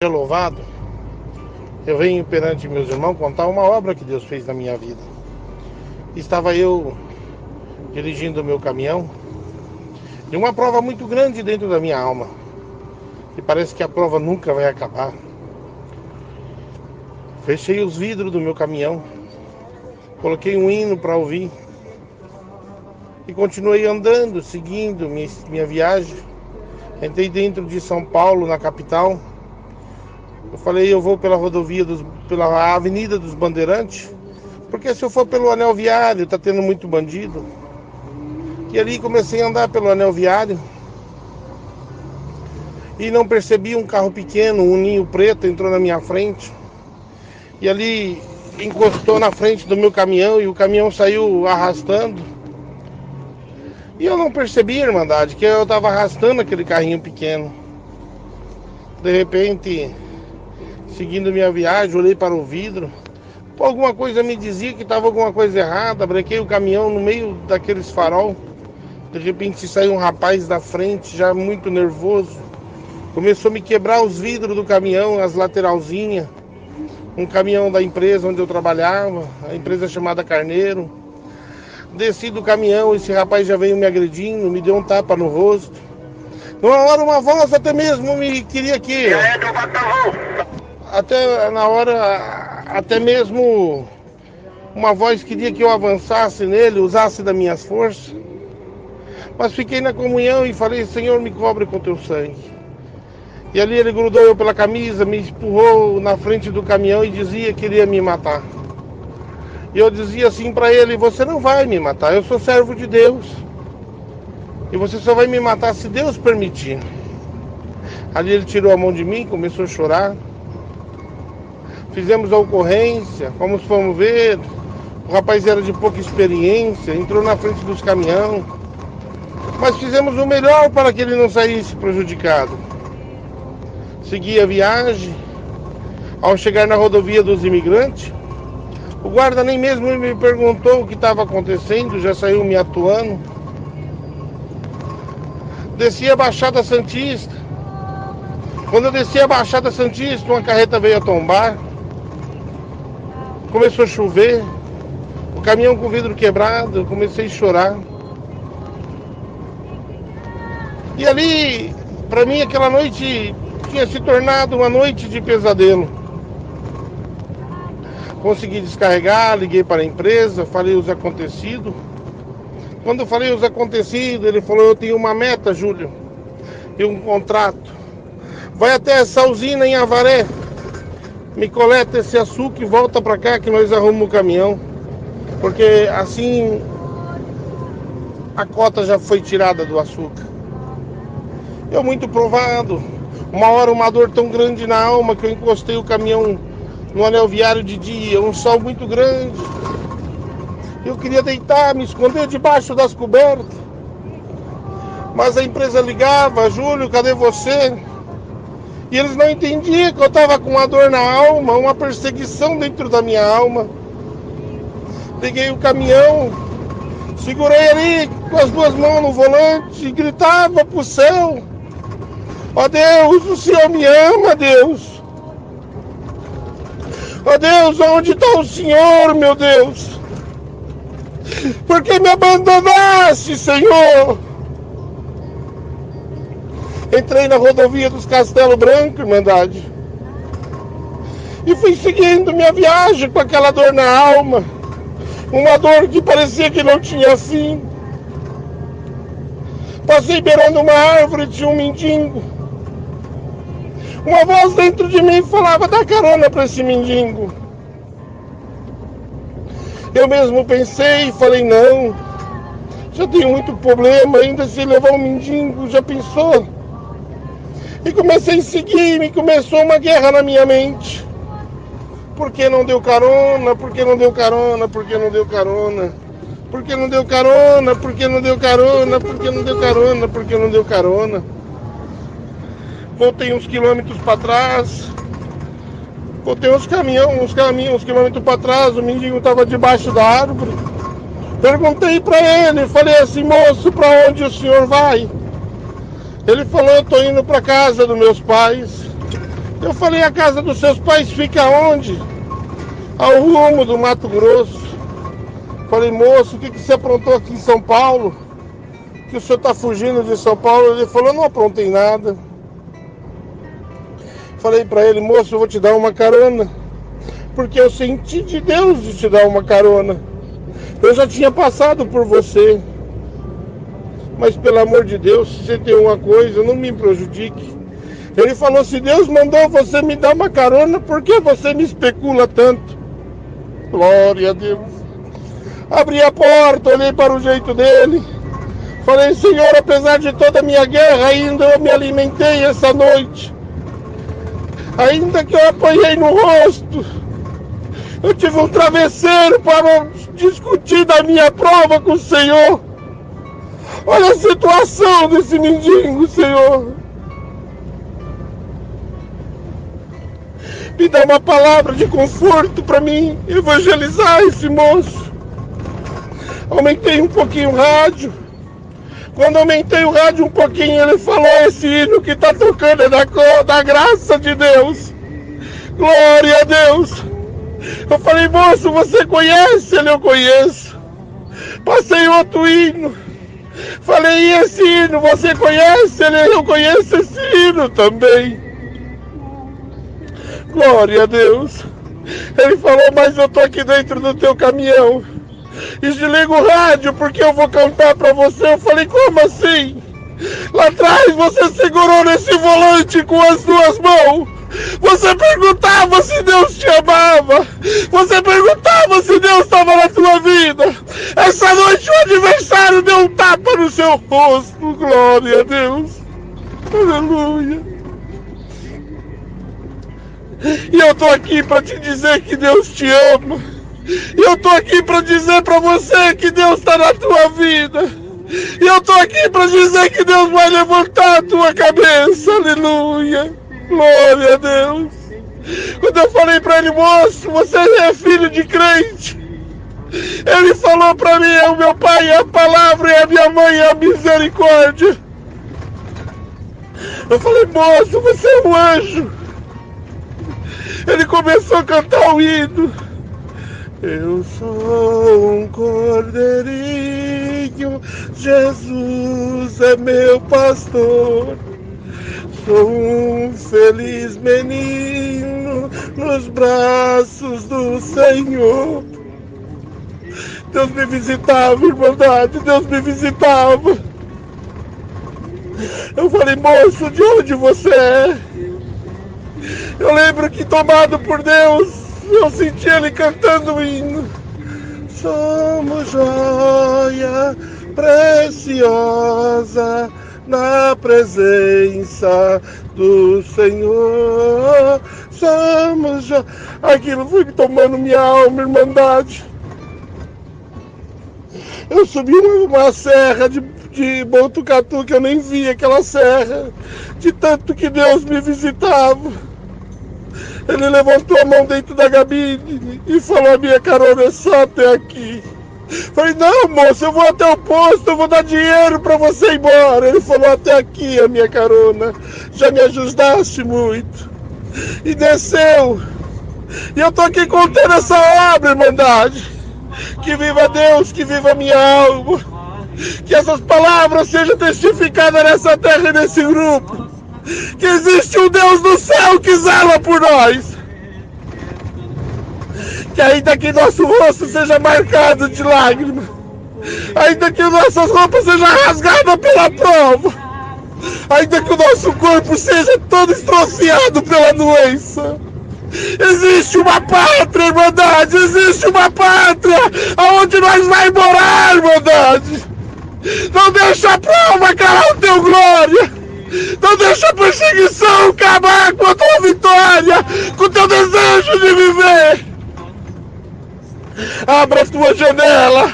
Louvado, eu venho perante meus irmãos contar uma obra que Deus fez na minha vida. Estava eu dirigindo o meu caminhão e uma prova muito grande dentro da minha alma, e parece que a prova nunca vai acabar. Fechei os vidros do meu caminhão, coloquei um hino para ouvir e continuei andando, seguindo minha viagem. Entrei dentro de São Paulo, na capital. Eu falei, eu vou pela pela Avenida dos Bandeirantes, porque se eu for pelo anel viário, tá tendo muito bandido. E ali comecei a andar pelo anel viário e não percebi um carro pequeno, um ninho preto, entrou na minha frente. E ali encostou na frente do meu caminhão e o caminhão saiu arrastando. E eu não percebi, Irmandade, que eu estava arrastando aquele carrinho pequeno. De repente, seguindo minha viagem, olhei para o vidro. Alguma coisa me dizia que estava alguma coisa errada. Brequei o caminhão no meio daqueles farol. De repente saiu um rapaz da frente, já muito nervoso. Começou a me quebrar os vidros do caminhão, as lateralzinhas. Um caminhão da empresa onde eu trabalhava, a empresa chamada Carneiro. Desci do caminhão, esse rapaz já veio me agredindo, me deu um tapa no rosto. Numa hora uma voz até mesmo me queria que... Até mesmo uma voz queria que eu avançasse nele, usasse das minhas forças. Mas fiquei na comunhão e falei, Senhor, me cobre com teu sangue. E ali ele grudou eu pela camisa, me empurrou na frente do caminhão e dizia que iria me matar. E eu dizia assim para ele, você não vai me matar, eu sou servo de Deus. E você só vai me matar se Deus permitir. Ali ele tirou a mão de mim, começou a chorar. Fizemos a ocorrência, fomos ver. O rapaz era de pouca experiência, entrou na frente dos caminhões. Mas fizemos o melhor para que ele não saísse prejudicado. Segui a viagem. Ao chegar na rodovia dos imigrantes, o guarda nem mesmo me perguntou o que estava acontecendo, já saiu me atuando. Desci a Baixada Santista. Quando eu desci a Baixada Santista, uma carreta veio a tombar. Começou a chover. O caminhão com o vidro quebrado, eu comecei a chorar. E ali, para mim, aquela noite tinha se tornado uma noite de pesadelo. Consegui descarregar, liguei para a empresa, falei os acontecidos. Quando eu falei os acontecidos, ele falou, eu tenho uma meta, Júlio, e um contrato. Vai até essa usina em Avaré, me coleta esse açúcar e volta para cá que nós arrumamos o caminhão. Porque assim a cota já foi tirada do açúcar. Eu muito provado. Uma hora uma dor tão grande na alma que eu encostei o caminhão no anel viário de dia, um sol muito grande. Eu queria deitar, me esconder debaixo das cobertas. Mas a empresa ligava, Júlio, cadê você? E eles não entendiam que eu estava com uma dor na alma, uma perseguição dentro da minha alma. Peguei o caminhão, segurei ali com as duas mãos no volante e gritava pro céu. Ó Deus, o Senhor me ama, Deus. Ó Deus, onde está o Senhor, meu Deus? Por que me abandonaste, Senhor? Entrei na rodovia dos Castelo Branco, Irmandade, e fui seguindo minha viagem com aquela dor na alma. Uma dor que parecia que não tinha fim. Passei beirando uma árvore, tinha um mendigo. Uma voz dentro de mim falava, dá carona para esse mendigo. Eu mesmo pensei e falei, não, já tenho muito problema, ainda se levar um mendigo, já pensou? E comecei a seguir, e começou uma guerra na minha mente. Por que não deu carona? Por que não deu carona? Por que não deu carona? Por que não deu carona? Por que não deu carona? Por que não deu carona? Por que não deu carona? Voltei uns quilômetros para trás. Voltei uns quilômetros para trás. O mendigo estava debaixo da árvore. Perguntei para ele, falei assim, moço, para onde o senhor vai? Ele falou, eu estou indo para casa dos meus pais. Eu falei, a casa dos seus pais fica onde? Ao rumo do Mato Grosso. Falei, moço, o que você aprontou aqui em São Paulo? Que o senhor está fugindo de São Paulo? Ele falou, não aprontei nada. Falei para ele, moço, eu vou te dar uma carona. Porque eu senti de Deus de te dar uma carona. Eu já tinha passado por você. Mas pelo amor de Deus, se você tem uma coisa, não me prejudique. Ele falou, se Deus mandou você me dar uma carona, por que você me especula tanto? Glória a Deus. Abri a porta, olhei para o jeito dele. Falei, Senhor, apesar de toda a minha guerra, ainda eu me alimentei essa noite. Ainda que eu apanhei no rosto, eu tive um travesseiro para discutir da minha prova com o Senhor. Olha a situação desse mendigo, Senhor. Me dá uma palavra de conforto para mim evangelizar esse moço. Aumentei um pouquinho o rádio. Quando aumentei o rádio um pouquinho, ele falou, esse hino que está tocando é da graça de Deus. Glória a Deus. Eu falei, moço, você conhece? Ele, eu conheço. Passei outro hino. Falei, e esse hino, você conhece? Ele, eu conheço esse hino também. Glória a Deus. Ele falou, mas eu tô aqui dentro do teu caminhão. Desliga o rádio porque eu vou cantar pra você. Eu falei, como assim? Lá atrás você segurou nesse volante com as duas mãos. Você perguntava se Deus te amava. Você perguntava se Deus estava na tua vida. Essa noite o adversário deu um tapa no seu rosto. Glória a Deus. Aleluia. E eu tô aqui para te dizer que Deus te ama. E eu tô aqui para dizer para você que Deus está na tua vida. E eu tô aqui para dizer que Deus vai levantar a tua cabeça. Aleluia. Glória a Deus. Quando eu falei para ele, moço, você é filho de crente. Ele falou para mim, o meu pai é a palavra e a minha mãe é a misericórdia. Eu falei, moço, você é um anjo. Ele começou a cantar o hino. Eu sou um cordeirinho, Jesus é meu pastor. Sou um feliz menino nos braços do Senhor. Deus me visitava, irmandade, Deus me visitava. Eu falei, moço, de onde você é? Eu lembro que, tomado por Deus, eu senti ele cantando o hino. Somos joia preciosa na presença do Senhor. Somos joia. Aquilo foi tomando minha alma, irmandade. Eu subi uma serra de Botucatu que eu nem vi aquela serra, de tanto que Deus me visitava. Ele levantou a mão dentro da cabine e falou, a minha carona é só até aqui. Falei, não, moço, eu vou até o posto, eu vou dar dinheiro pra você ir embora. Ele falou, até aqui a minha carona, já me ajudaste muito. E desceu. E eu tô aqui contando essa obra, irmandade. Que viva Deus, que viva a minha alma. Que essas palavras sejam testificadas nessa terra e nesse grupo. Que existe um Deus do céu que zela por nós. Que ainda que nosso rosto seja marcado de lágrimas, ainda que nossas roupas sejam rasgadas pela prova, ainda que o nosso corpo seja todo estronciado pela doença, existe uma pátria, irmandade, existe uma pátria aonde nós vai morar, irmandade. Não deixa a prova calar o teu glória. Não deixa a perseguição acabar com a tua vitória, com o teu desejo de viver. Abra a tua janela,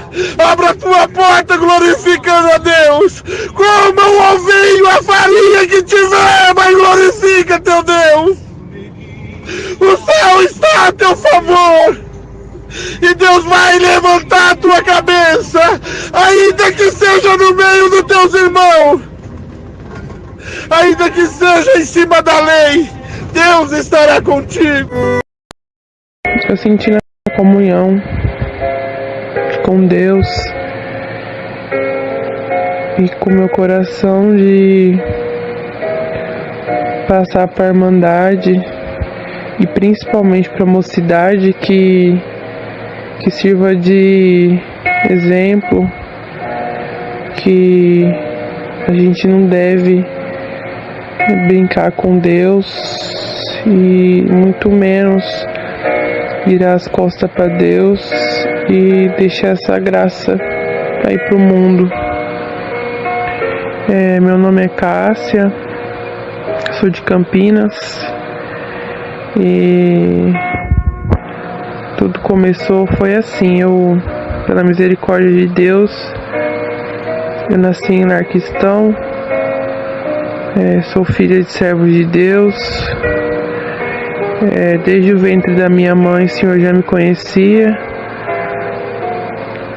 abra a tua porta glorificando a Deus. Coma o ovinho, a farinha que tiver, mas glorifica teu Deus. O céu está a teu favor. E Deus vai levantar a tua cabeça, ainda que seja no meio dos teus irmãos. Ainda que seja em cima da lei, Deus estará contigo. Eu senti na comunhão com Deus e com meu coração de passar para a Irmandade e principalmente para a mocidade que sirva de exemplo, que a gente não deve brincar com Deus e muito menos virar as costas para Deus e deixar essa graça para ir pro mundo. Meu nome é Cássia, sou de Campinas e tudo começou, foi assim, pela misericórdia de Deus, eu nasci em lar cristão, sou filha de servos de Deus, desde o ventre da minha mãe o Senhor já me conhecia,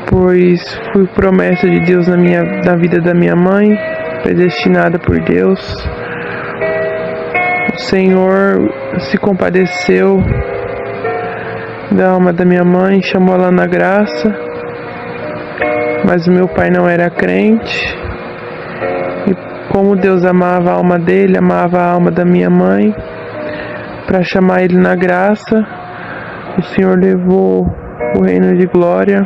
pois fui promessa de Deus na vida da minha mãe, predestinada por Deus. O Senhor se compadeceu da alma da minha mãe, chamou ela na graça, mas o meu pai não era crente, e como Deus amava a alma dele, amava a alma da minha mãe, para chamar ele na graça, o Senhor levou o reino de glória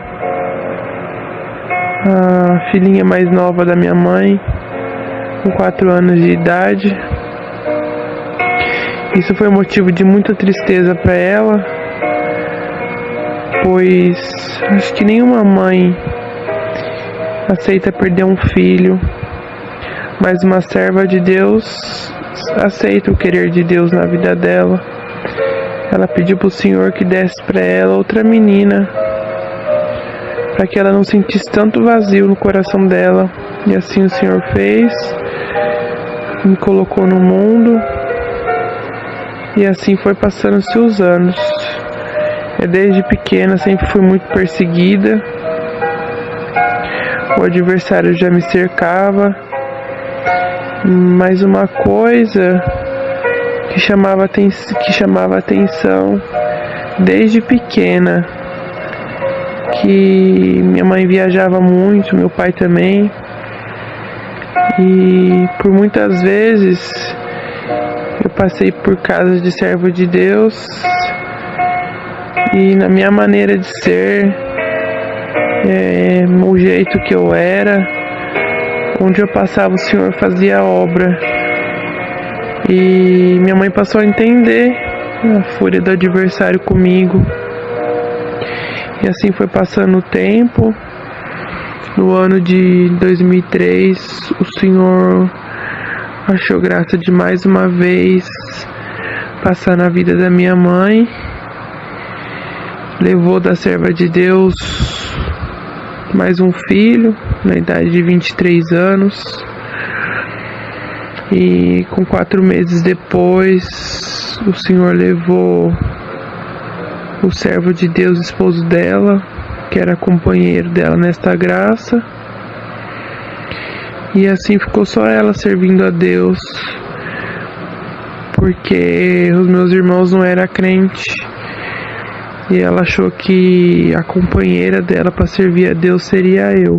a filhinha mais nova da minha mãe, com 4 anos de idade. Isso foi motivo de muita tristeza para ela, pois acho que nenhuma mãe aceita perder um filho, mas uma serva de Deus aceita o querer de Deus na vida dela. Ela pediu para o Senhor que desse para ela outra menina, para que ela não sentisse tanto vazio no coração dela, e assim o Senhor fez, me colocou no mundo, e assim foi passando-se os anos. Desde pequena sempre fui muito perseguida, o adversário já me cercava, mas uma coisa que chamava atenção desde pequena, que minha mãe viajava muito, meu pai também, e por muitas vezes eu passei por casas de servo de Deus, e na minha maneira de ser, o jeito que eu era, onde eu passava o Senhor fazia a obra. E minha mãe passou a entender a fúria do adversário comigo. E assim foi passando o tempo. No ano de 2003, o Senhor achou graça de mais uma vez passar na vida da minha mãe. Levou da serva de Deus mais um filho, na idade de 23 anos. E com 4 meses depois, o Senhor levou o servo de Deus, esposo dela, que era companheiro dela nesta graça. E assim ficou só ela servindo a Deus, porque os meus irmãos não eram crentes. E ela achou que a companheira dela para servir a Deus seria eu.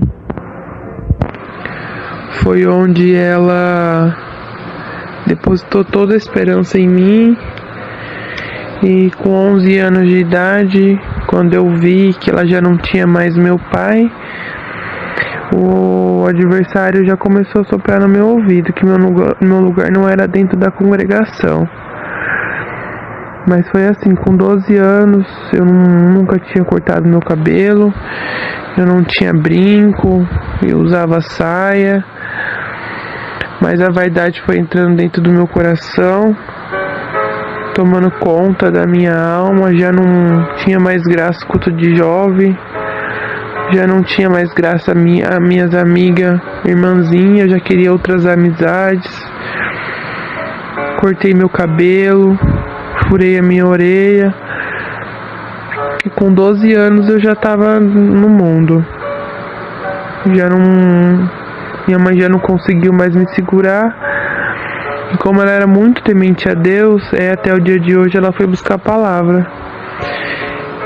Foi onde ela depositou toda a esperança em mim. E com 11 anos de idade, quando eu vi que ela já não tinha mais meu pai, o adversário já começou a soprar no meu ouvido que meu lugar não era dentro da congregação. Mas foi assim, com 12 anos, eu nunca tinha cortado meu cabelo, eu não tinha brinco, eu usava saia, mas a vaidade foi entrando dentro do meu coração, tomando conta da minha alma. Já não tinha mais graça culto de jovem, já não tinha mais graça a minhas amigas, irmãzinhas, já queria outras amizades. Cortei meu cabelo, furei a minha orelha, e com 12 anos eu já estava no mundo. Minha mãe já não conseguiu mais me segurar, E como ela era muito temente a Deus, até o dia de hoje ela foi buscar a palavra.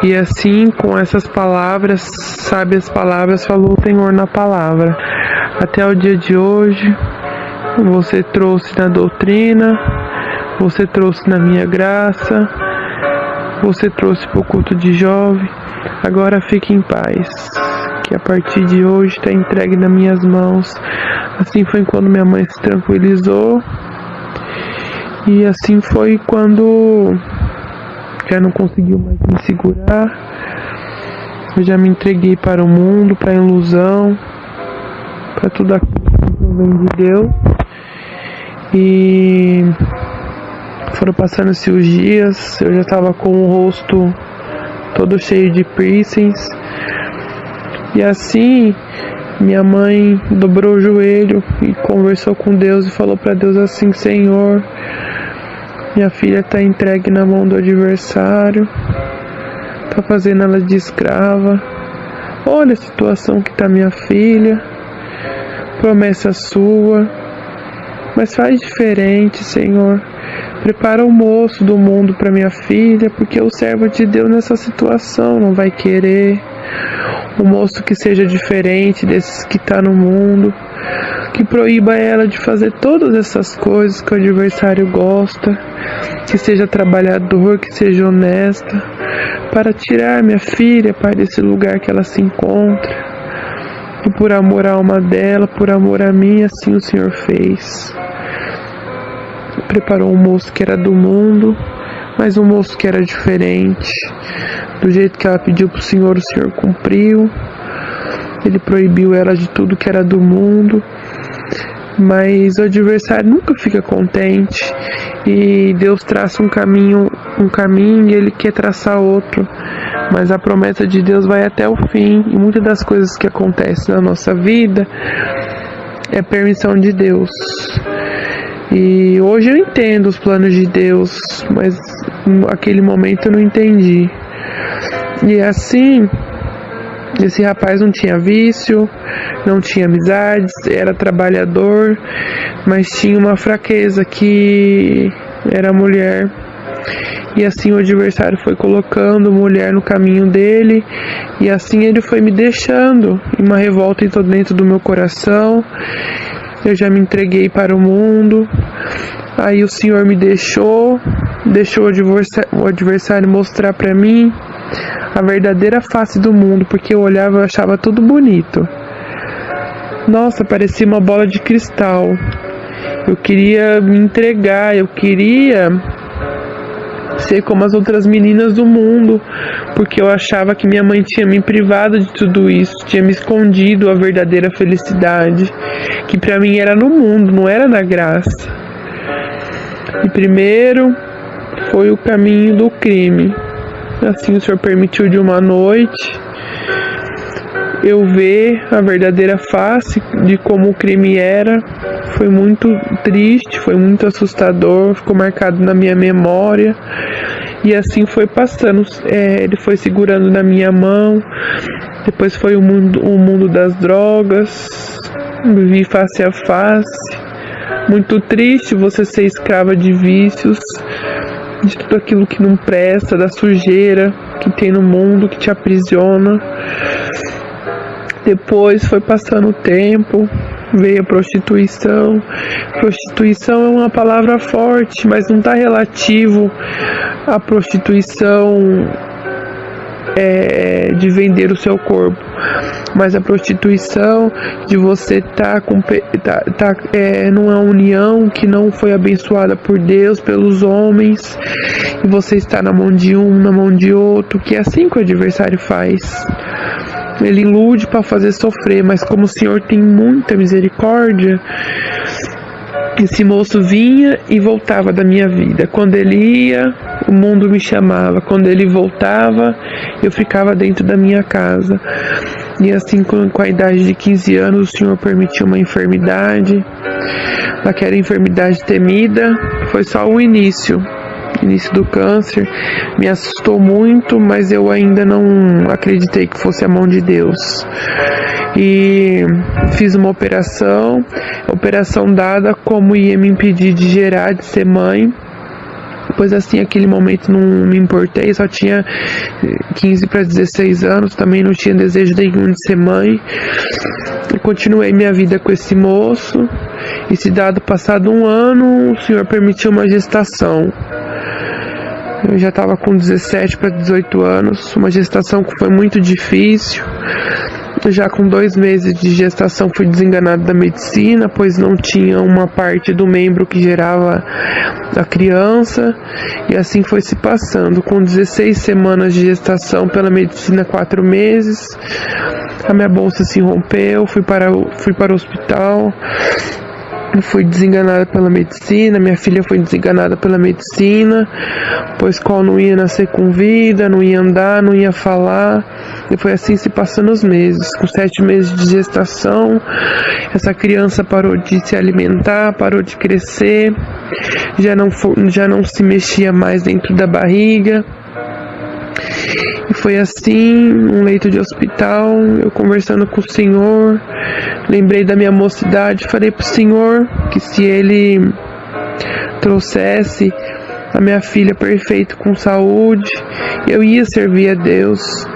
E assim, com essas palavras, sábias palavras, falou o Senhor na palavra. Até o dia de hoje, você trouxe na doutrina, você trouxe na minha graça, você trouxe para o culto de jovem. Agora fique em paz, que a partir de hoje está entregue nas minhas mãos. Assim foi quando minha mãe se tranquilizou. E assim foi quando já não conseguiu mais me segurar. Eu já me entreguei para o mundo, para a ilusão, para tudo aquilo que não vem de Deus. E foram passando-se os dias, eu já estava com o rosto todo cheio de piercings. E assim, minha mãe dobrou o joelho e conversou com Deus e falou para Deus assim: Senhor, minha filha está entregue na mão do adversário, está fazendo ela de escrava. Olha a situação que está minha filha, promessa sua, mas faz diferente, Senhor. Prepara o moço do mundo para minha filha, porque o servo de Deus nessa situação não vai querer. Um moço que seja diferente desses que está no mundo, que proíba ela de fazer todas essas coisas que o adversário gosta, que seja trabalhador, que seja honesta, para tirar minha filha, Pai, desse lugar que ela se encontra. E por amor à alma dela, por amor a mim, assim o Senhor fez. Preparou um moço que era do mundo, mas um moço que era diferente. Do jeito que ela pediu para o Senhor cumpriu. Ele proibiu ela de tudo que era do mundo. Mas o adversário nunca fica contente. E Deus traça um caminho e Ele quer traçar outro. Mas a promessa de Deus vai até o fim. E muitas das coisas que acontecem na nossa vida é permissão de Deus. E hoje eu entendo os planos de Deus, mas naquele momento eu não entendi. E assim, esse rapaz não tinha vício, não tinha amizades, era trabalhador, mas tinha uma fraqueza que era mulher. E assim o adversário foi colocando mulher no caminho dele, e assim ele foi me deixando. E uma revolta entrou dentro do meu coração. Eu já me entreguei para o mundo. Aí o Senhor me deixou o adversário mostrar para mim a verdadeira face do mundo, porque eu olhava e achava tudo bonito. Nossa, parecia uma bola de cristal. Eu queria me entregar, eu queria ser como as outras meninas do mundo, porque eu achava que minha mãe tinha me privado de tudo isso, tinha me escondido a verdadeira felicidade, que para mim era no mundo, não era na graça. E primeiro foi o caminho do crime. Assim o Senhor permitiu de uma noite eu ver a verdadeira face de como o crime era. Foi muito triste, foi muito assustador, ficou marcado na minha memória. E assim foi passando, ele foi segurando na minha mão. Depois foi o mundo das drogas, vivi face a face. Muito triste você ser escrava de vícios, de tudo aquilo que não presta, da sujeira que tem no mundo, que te aprisiona. Depois foi passando o tempo, veio a prostituição. Prostituição é uma palavra forte, mas não está relativo à prostituição de vender o seu corpo, mas a prostituição de você estar numa união que não foi abençoada por Deus, pelos homens, e você está na mão de um, na mão de outro, que é assim que o adversário faz. Ele ilude para fazer sofrer, mas como o Senhor tem muita misericórdia, esse moço vinha e voltava da minha vida. Quando ele ia, o mundo me chamava. Quando ele voltava, eu ficava dentro da minha casa. E assim, com a idade de 15 anos, o Senhor permitiu uma enfermidade. Aquela enfermidade temida foi só o início. início do câncer, me assustou muito, mas eu ainda não acreditei que fosse a mão de Deus. E fiz uma operação dada como ia me impedir de gerar, de ser mãe. Pois assim, naquele momento não me importei, só tinha 15 para 16 anos, também não tinha desejo nenhum de ser mãe. Eu continuei minha vida com esse moço, e se dado passado um ano, o Senhor permitiu uma gestação. Eu já estava com 17 para 18 anos, uma gestação que foi muito difícil. Já com 2 meses de gestação fui desenganado da medicina, pois não tinha uma parte do membro que gerava a criança, e assim foi se passando. Com 16 semanas de gestação pela medicina, 4 meses, a minha bolsa se rompeu, fui para o hospital. Fui desenganada pela medicina, minha filha foi desenganada pela medicina, pois qual não ia nascer com vida, não ia andar, não ia falar, e foi assim se passando os meses. Com 7 meses de gestação, essa criança parou de se alimentar, parou de crescer, já não se mexia mais dentro da barriga. E foi assim, um leito de hospital, eu conversando com o Senhor, lembrei da minha mocidade, falei pro Senhor que se Ele trouxesse a minha filha perfeita com saúde, eu ia servir a Deus.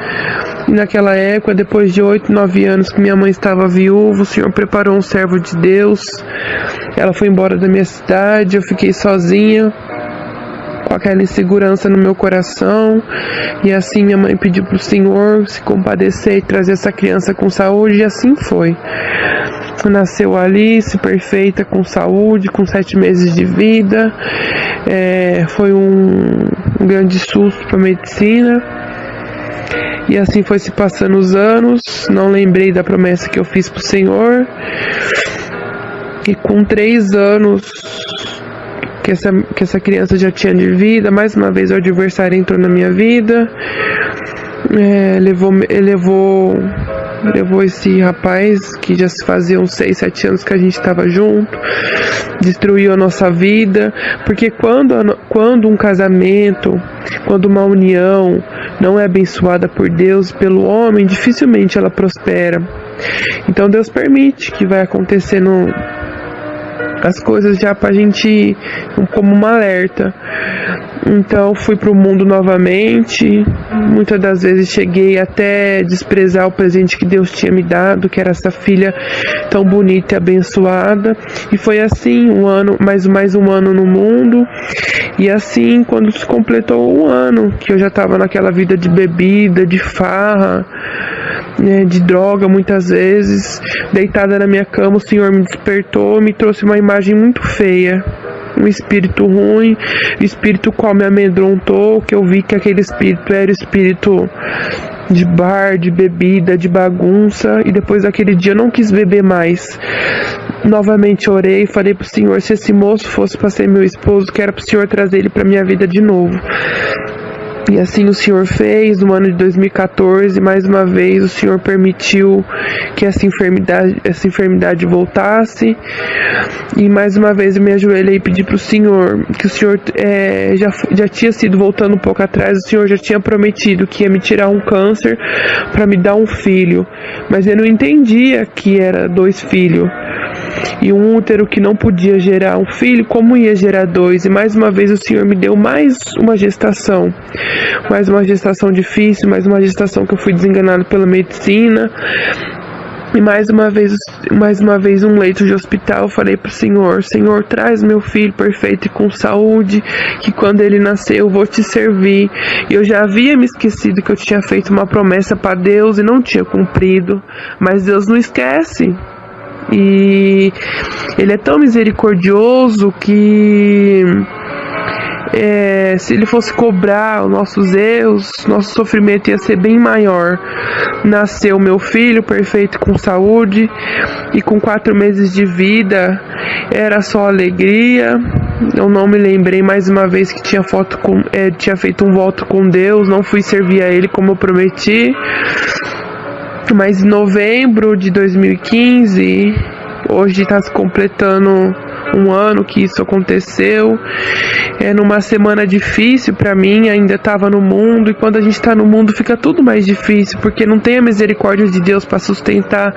E naquela época, depois de 8, 9 anos que minha mãe estava viúva, o Senhor preparou um servo de Deus, ela foi embora da minha cidade, eu fiquei sozinha, com aquela insegurança no meu coração, e assim minha mãe pediu para o Senhor se compadecer e trazer essa criança com saúde, e assim foi. Nasceu Alice, perfeita, com saúde, com 7 meses de vida. Foi um grande susto para a medicina, e assim foi se passando os anos. Não lembrei da promessa que eu fiz para o Senhor, e com 3 anos que essa criança já tinha de vida, mais uma vez o adversário entrou na minha vida, levou esse rapaz, que já se fazia uns 6, 7 anos que a gente estava junto, destruiu a nossa vida, porque quando um casamento, quando uma união não é abençoada por Deus, pelo homem, dificilmente ela prospera. Então Deus permite que vai acontecendo as coisas já pra gente, como um alerta. Então fui pro mundo novamente, muitas das vezes cheguei até a desprezar o presente que Deus tinha me dado, que era essa filha tão bonita e abençoada. E foi assim, mais um ano no mundo. E assim, quando se completou um ano, que eu já estava naquela vida de bebida, de farra, de droga, muitas vezes, deitada na minha cama, o Senhor me despertou, me trouxe uma imagem muito feia, um espírito ruim, o espírito qual me amedrontou, que eu vi que aquele espírito era o espírito de bar, de bebida, de bagunça, e depois daquele dia eu não quis beber mais. Novamente orei e falei pro Senhor, se esse moço fosse para ser meu esposo, que era pro Senhor trazer ele pra minha vida de novo. E assim o Senhor fez. No ano de 2014, mais uma vez o Senhor permitiu que essa enfermidade voltasse, e mais uma vez eu me ajoelhei e pedi para o Senhor, que o Senhor já tinha sido, voltando um pouco atrás, o Senhor já tinha prometido que ia me tirar um câncer para me dar um filho, mas eu não entendia que era 2 filhos. E um útero que não podia gerar um filho, como ia gerar 2? E mais uma vez o Senhor me deu mais uma gestação difícil, mais uma gestação que eu fui desenganado pela medicina. E mais uma vez um leito de hospital. Eu falei pro Senhor, Senhor, traz meu filho perfeito e com saúde, que quando ele nascer eu vou te servir. E eu já havia me esquecido que eu tinha feito uma promessa para Deus e não tinha cumprido, mas Deus não esquece. E Ele é tão misericordioso que se Ele fosse cobrar os nossos erros, nosso sofrimento ia ser bem maior. Nasceu meu filho perfeito, com saúde, e com 4 meses de vida era só alegria. Eu não me lembrei mais uma vez que tinha feito um voto com Deus, não fui servir a Ele como eu prometi. Mas em novembro de 2015, hoje está se completando um ano que isso aconteceu. Numa semana difícil para mim, ainda estava no mundo, e quando a gente está no mundo fica tudo mais difícil, porque não tem a misericórdia de Deus para sustentar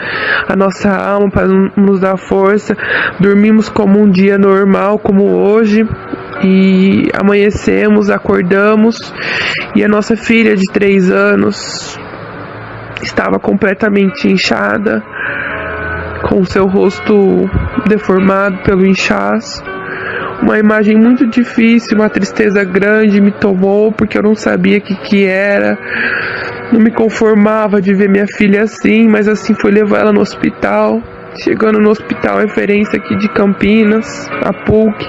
a nossa alma, para nos dar força. Dormimos como um dia normal, como hoje, e amanhecemos, acordamos, e a nossa filha de 3 anos estava completamente inchada, com seu rosto deformado pelo inchaço. Uma imagem muito difícil, uma tristeza grande me tomou, porque eu não sabia o que era. Não me conformava de ver minha filha assim, mas assim fui levar ela no hospital. Chegando no hospital, referência aqui de Campinas, a PUC.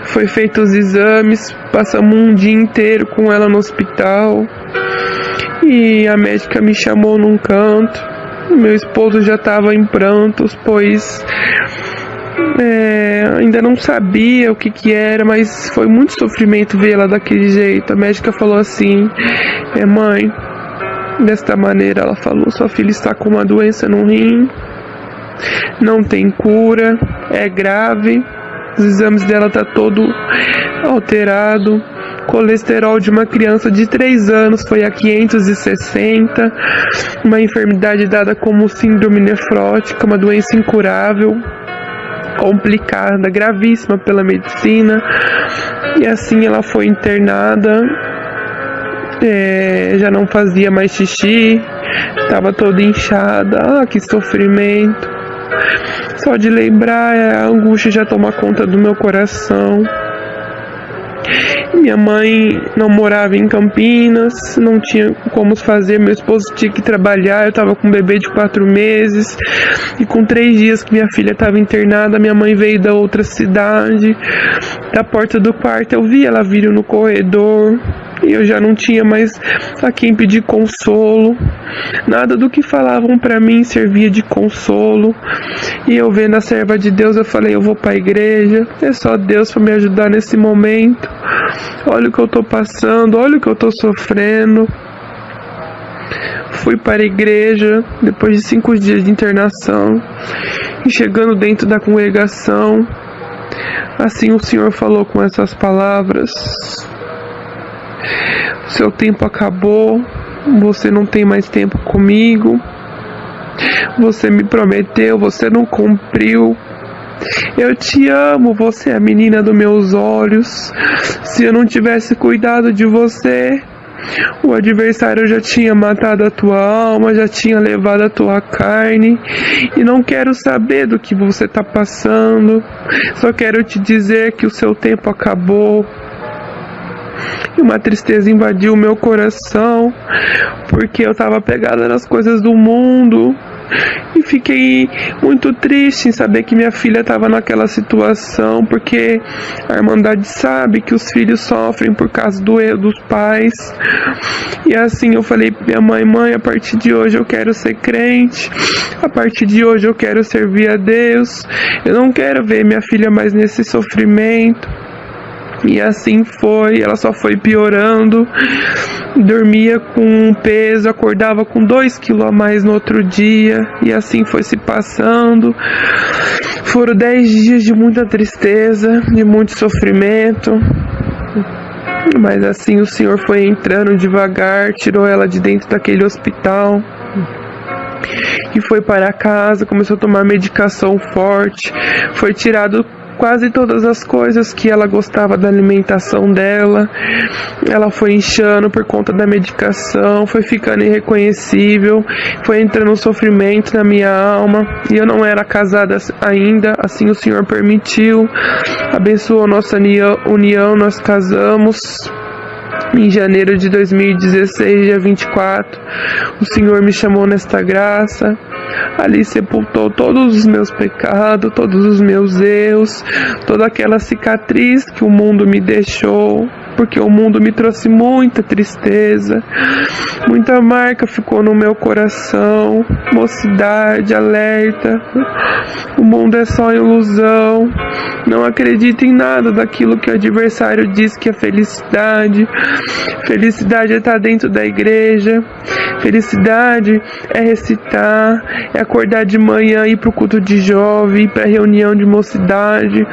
Foi feito os exames, passamos um dia inteiro com ela no hospital. E a médica me chamou num canto. Meu esposo já estava em prantos, pois ainda não sabia o que era, mas foi muito sofrimento ver ela daquele jeito. A médica falou assim: mãe, desta maneira, ela falou, sua filha está com uma doença no rim, não tem cura, é grave, os exames dela tá todo alterado, colesterol de uma criança de 3 anos foi a 560, uma enfermidade dada como síndrome nefrótica, uma doença incurável, complicada, gravíssima pela medicina. E assim ela foi internada, já não fazia mais xixi, estava toda inchada. Que sofrimento! Só de lembrar, a angústia já toma conta do meu coração. Minha mãe não morava em Campinas, não tinha como fazer, meu esposo tinha que trabalhar, eu estava com um bebê de 4 meses, e com 3 dias que minha filha estava internada, minha mãe veio da outra cidade. Da porta do quarto eu vi ela vir no corredor, e eu já não tinha mais a quem pedir consolo. Nada do que falavam para mim servia de consolo. E eu vendo a serva de Deus, eu falei, eu vou para a igreja, é só Deus para me ajudar nesse momento. Olha o que eu tô passando, olha o que eu tô sofrendo. Fui para a igreja depois de 5 dias de internação, e chegando dentro da congregação, assim o Senhor falou com essas palavras: seu tempo acabou, você não tem mais tempo comigo, você me prometeu, você não cumpriu. Eu te amo, você é a menina dos meus olhos. Se eu não tivesse cuidado de você, o adversário já tinha matado a tua alma, já tinha levado a tua carne. E não quero saber do que você está passando, só quero te dizer que o seu tempo acabou. E uma tristeza invadiu o meu coração, porque eu estava pegada nas coisas do mundo. E fiquei muito triste em saber que minha filha estava naquela situação, porque a Irmandade sabe que os filhos sofrem por causa do erro dos pais. E assim eu falei pra minha mãe: mãe, a partir de hoje eu quero ser crente, a partir de hoje eu quero servir a Deus, eu não quero ver minha filha mais nesse sofrimento. E assim foi, ela só foi piorando, dormia com um peso, acordava com 2 quilos a mais no outro dia, e assim foi se passando. Foram 10 dias de muita tristeza, de muito sofrimento, mas assim o Senhor foi entrando devagar, tirou ela de dentro daquele hospital e foi para casa, começou a tomar medicação forte, foi tirado quase todas as coisas que ela gostava da alimentação dela. Ela foi inchando por conta da medicação, foi ficando irreconhecível, foi entrando um sofrimento na minha alma. E eu não era casada ainda, assim o Senhor permitiu, abençoou nossa união, nós casamos em janeiro de 2016, dia 24, o Senhor me chamou nesta graça. Ali sepultou todos os meus pecados, todos os meus erros, toda aquela cicatriz que o mundo me deixou porque o mundo me trouxe muita tristeza, muita marca ficou no meu coração. Mocidade, alerta, o mundo é só ilusão, não acredita em nada daquilo que o adversário diz que é felicidade. Felicidade é estar dentro da igreja, felicidade é recitar, é acordar de manhã, ir para o culto de jovem, ir para a reunião de mocidade.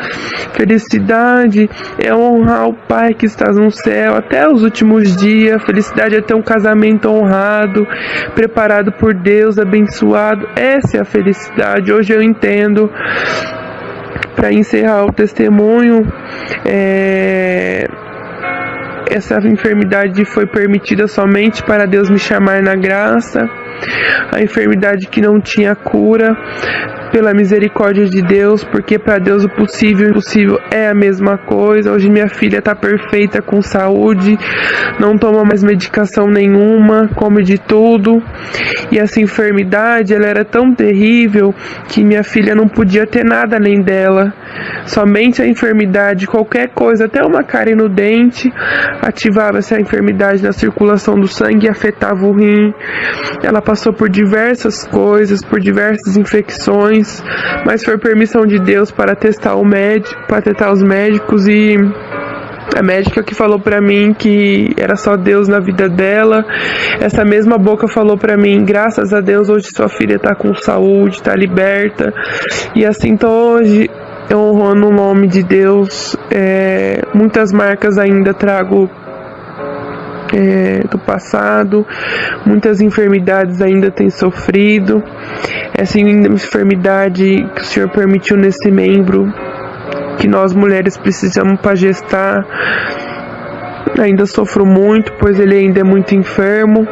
Felicidade é honrar o Pai que está no céu até os últimos dias. Felicidade é ter um casamento honrado, preparado por Deus, abençoado. Essa é a felicidade. Hoje eu entendo. Para encerrar o testemunho, essa enfermidade foi permitida somente para Deus me chamar na graça. A enfermidade que não tinha cura, pela misericórdia de Deus, porque para Deus o possível e o impossível é a mesma coisa. Hoje minha filha está perfeita, com saúde, não toma mais medicação nenhuma, come de tudo. E essa enfermidade, ela era tão terrível que minha filha não podia ter nada além dela. Somente a enfermidade, qualquer coisa, até uma cárie no dente, ativava essa enfermidade na circulação do sangue e afetava o rim. Ela passou por diversas coisas, por diversas infecções, mas foi permissão de Deus para testar os médicos, e a médica que falou pra mim que era só Deus na vida dela, essa mesma boca falou pra mim: graças a Deus hoje sua filha tá com saúde, tá liberta. E assim tô hoje, honrando o nome de Deus. Muitas marcas ainda trago do passado, muitas enfermidades ainda tenho sofrido. Essa enfermidade que o Senhor permitiu nesse membro, que nós mulheres precisamos para gestar, ainda sofro muito, pois ele ainda é muito enfermo.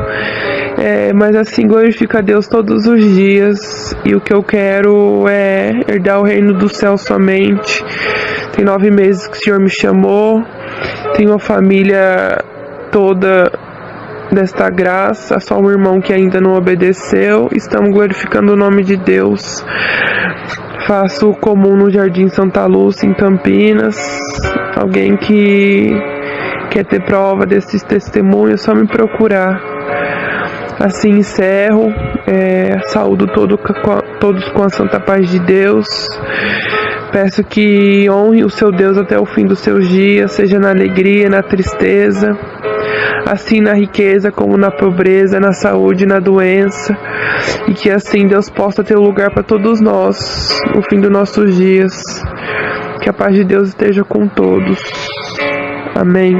Mas assim, glorifica a Deus todos os dias, e o que eu quero é herdar o reino do céu somente. Tem 9 meses que o Senhor me chamou, tenho uma família toda desta graça, só um irmão que ainda não obedeceu. Estamos glorificando o nome de Deus. Faço comum no Jardim Santa Lúcia, em Campinas. Alguém que quer ter prova desses testemunhos, é só me procurar. Assim encerro. Saúdo todos com a santa paz de Deus. Peço que honre o seu Deus até o fim dos seus dias, seja na alegria, na tristeza, assim na riqueza como na pobreza, na saúde, na doença, e que assim Deus possa ter lugar para todos nós no fim dos nossos dias. Que a paz de Deus esteja com todos. Amém.